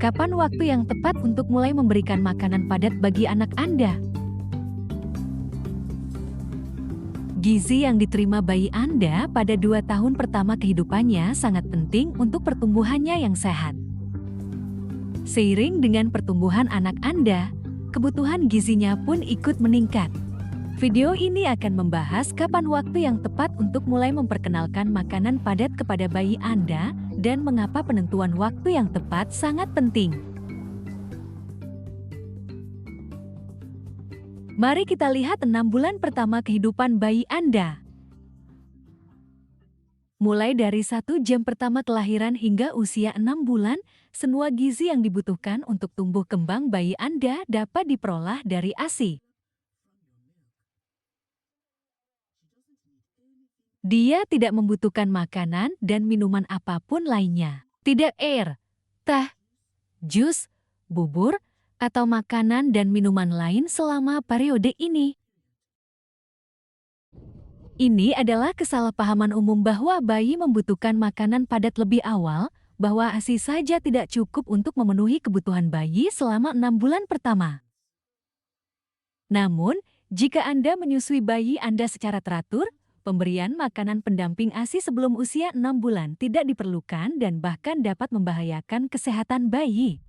Kapan waktu yang tepat untuk mulai memberikan makanan padat bagi anak Anda? Gizi yang diterima bayi Anda pada 2 tahun pertama kehidupannya sangat penting untuk pertumbuhannya yang sehat. Seiring dengan pertumbuhan anak Anda, kebutuhan gizinya pun ikut meningkat. Video ini akan membahas kapan waktu yang tepat untuk mulai memperkenalkan makanan padat kepada bayi Anda dan mengapa penentuan waktu yang tepat sangat penting. Mari kita lihat 6 bulan pertama kehidupan bayi Anda. Mulai dari 1 jam pertama kelahiran hingga usia 6 bulan, semua gizi yang dibutuhkan untuk tumbuh kembang bayi Anda dapat diperoleh dari ASI. Dia tidak membutuhkan makanan dan minuman apapun lainnya. Tidak air, teh, jus, bubur, atau makanan dan minuman lain selama periode ini. Ini adalah kesalahpahaman umum bahwa bayi membutuhkan makanan padat lebih awal, bahwa ASI saja tidak cukup untuk memenuhi kebutuhan bayi selama 6 bulan pertama. Namun, jika Anda menyusui bayi Anda secara teratur, pemberian makanan pendamping ASI sebelum usia 6 bulan tidak diperlukan dan bahkan dapat membahayakan kesehatan bayi.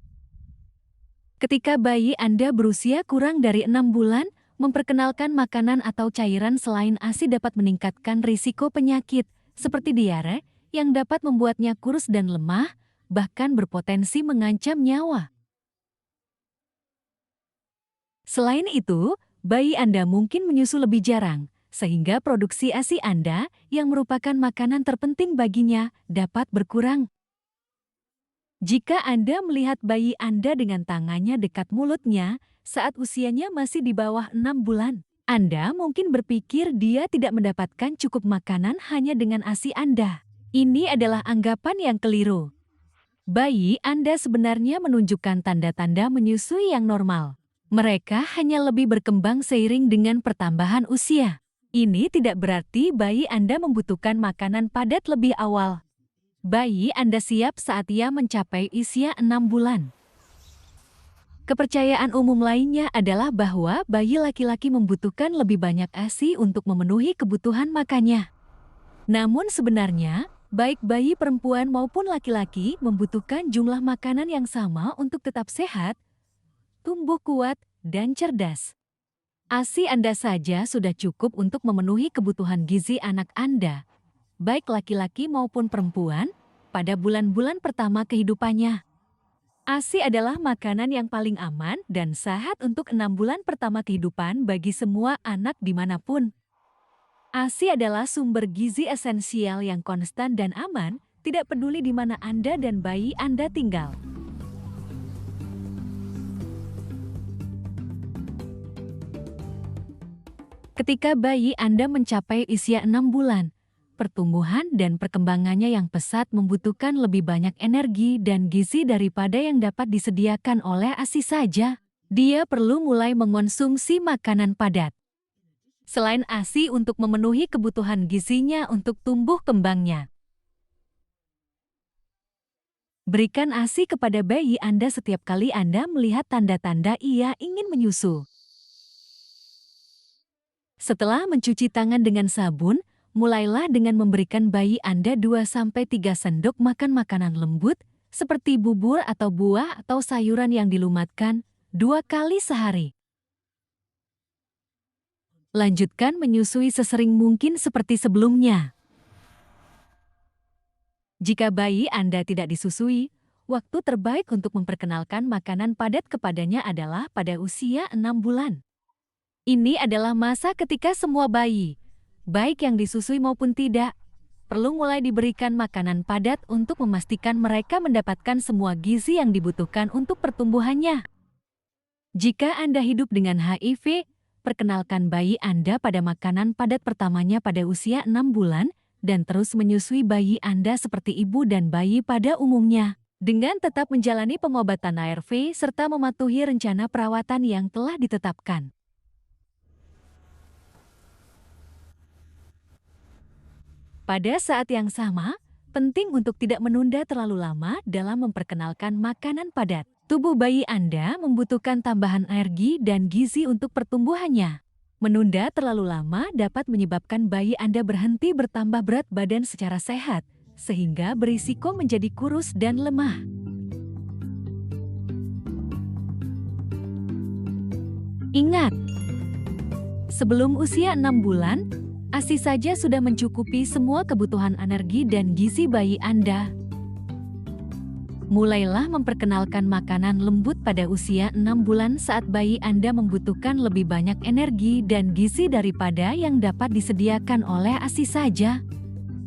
Ketika bayi Anda berusia kurang dari 6 bulan, memperkenalkan makanan atau cairan selain ASI dapat meningkatkan risiko penyakit, seperti diare, yang dapat membuatnya kurus dan lemah, bahkan berpotensi mengancam nyawa. Selain itu, bayi Anda mungkin menyusu lebih jarang, sehingga produksi ASI Anda, yang merupakan makanan terpenting baginya, dapat berkurang. Jika Anda melihat bayi Anda dengan tangannya dekat mulutnya saat usianya masih di bawah 6 bulan, Anda mungkin berpikir dia tidak mendapatkan cukup makanan hanya dengan ASI Anda. Ini adalah anggapan yang keliru. Bayi Anda sebenarnya menunjukkan tanda-tanda menyusui yang normal. Mereka hanya lebih berkembang seiring dengan pertambahan usia. Ini tidak berarti bayi Anda membutuhkan makanan padat lebih awal. Bayi Anda siap saat ia mencapai usia 6 bulan. Kepercayaan umum lainnya adalah bahwa bayi laki-laki membutuhkan lebih banyak ASI untuk memenuhi kebutuhan makannya. Namun sebenarnya, baik bayi perempuan maupun laki-laki membutuhkan jumlah makanan yang sama untuk tetap sehat, tumbuh kuat, dan cerdas. ASI Anda saja sudah cukup untuk memenuhi kebutuhan gizi anak Anda, baik laki-laki maupun perempuan, pada bulan-bulan pertama kehidupannya. ASI adalah makanan yang paling aman dan sehat untuk 6 bulan pertama kehidupan bagi semua anak dimanapun. ASI adalah sumber gizi esensial yang konstan dan aman, tidak peduli di mana Anda dan bayi Anda tinggal. Ketika bayi Anda mencapai usia 6 bulan, pertumbuhan dan perkembangannya yang pesat membutuhkan lebih banyak energi dan gizi daripada yang dapat disediakan oleh ASI saja. Dia perlu mulai mengonsumsi makanan padat. Selain ASI untuk memenuhi kebutuhan gizinya untuk tumbuh kembangnya. Berikan ASI kepada bayi Anda setiap kali Anda melihat tanda-tanda ia ingin menyusu. Setelah mencuci tangan dengan sabun, mulailah dengan memberikan bayi Anda 2-3 sendok makan makanan lembut, seperti bubur atau buah atau sayuran yang dilumatkan, 2 kali sehari. Lanjutkan menyusui sesering mungkin seperti sebelumnya. Jika bayi Anda tidak disusui, waktu terbaik untuk memperkenalkan makanan padat kepadanya adalah pada usia 6 bulan. Ini adalah masa ketika semua bayi, baik yang disusui maupun tidak, perlu mulai diberikan makanan padat untuk memastikan mereka mendapatkan semua gizi yang dibutuhkan untuk pertumbuhannya. Jika Anda hidup dengan HIV, perkenalkan bayi Anda pada makanan padat pertamanya pada usia 6 bulan dan terus menyusui bayi Anda seperti ibu dan bayi pada umumnya, dengan tetap menjalani pengobatan ARV serta mematuhi rencana perawatan yang telah ditetapkan. Pada saat yang sama, Penting untuk tidak menunda terlalu lama dalam memperkenalkan makanan padat. Tubuh bayi Anda membutuhkan tambahan energi dan gizi untuk pertumbuhannya. Menunda terlalu lama dapat menyebabkan bayi Anda berhenti bertambah berat badan secara sehat, sehingga berisiko menjadi kurus dan lemah. Ingat, sebelum usia 6 bulan, ASI saja sudah mencukupi semua kebutuhan energi dan gizi bayi Anda. Mulailah memperkenalkan makanan lembut pada usia 6 bulan saat bayi Anda membutuhkan lebih banyak energi dan gizi daripada yang dapat disediakan oleh ASI saja.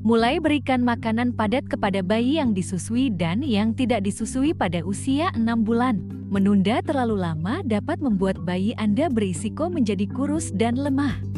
Mulai berikan makanan padat kepada bayi yang disusui dan yang tidak disusui pada usia 6 bulan. Menunda terlalu lama dapat membuat bayi Anda berisiko menjadi kurus dan lemah.